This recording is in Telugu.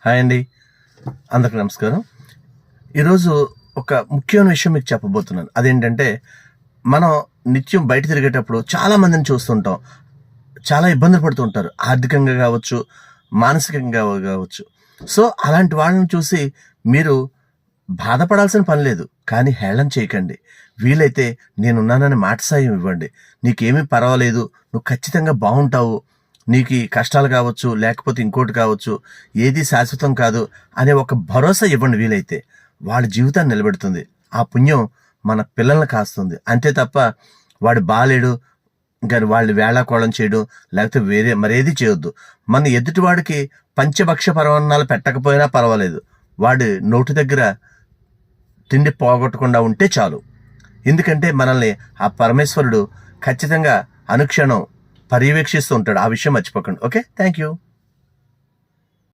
హాయ్ అండి, అందరికి నమస్కారం. ఈరోజు ఒక ముఖ్యమైన విషయం మీకు చెప్పబోతున్నాను. అదేంటంటే, మనం నిత్యం బయట తిరిగేటప్పుడు చాలామందిని చూస్తుంటాం. చాలా ఇబ్బందులు పడుతూ ఉంటారు, ఆర్థికంగా కావచ్చు, మానసికంగా కావచ్చు. సో అలాంటి వాళ్ళని చూసి మీరు బాధపడాల్సిన పని లేదు, కానీ హేళన చేయకండి. వీలైతే నేనున్నానని మాట సాయం ఇవ్వండి. నీకేమీ పర్వాలేదు, నువ్వు ఖచ్చితంగా బాగుంటావు, నీకు ఈ కష్టాలు కావచ్చు, లేకపోతే ఇంకోటి కావచ్చు, ఏది శాశ్వతం కాదు అనే ఒక భరోసా ఇవ్వండి. వీలైతే వాళ్ళ జీవితాన్ని నిలబెడుతుంది. ఆ పుణ్యం మన పిల్లల్ని కాస్తుంది. అంతే తప్ప వాడు బాలేడు ఇంకా వాళ్ళు వేళాకోళం చేయడం, లేకపోతే మరేది చేయొద్దు. మన ఎదుటివాడికి పంచభక్ష పరమాన్నాలు పెట్టకపోయినా పర్వాలేదు, వాడి నోటి దగ్గర తిండి పోగొట్టకుండా ఉంటే చాలు. ఎందుకంటే మనల్ని ఆ పరమేశ్వరుడు ఖచ్చితంగా అనుక్షణం పర్యవేక్షిస్తూ ఉంటాడు. ఆ విషయం మర్చిపోకండి. Okay, thank you.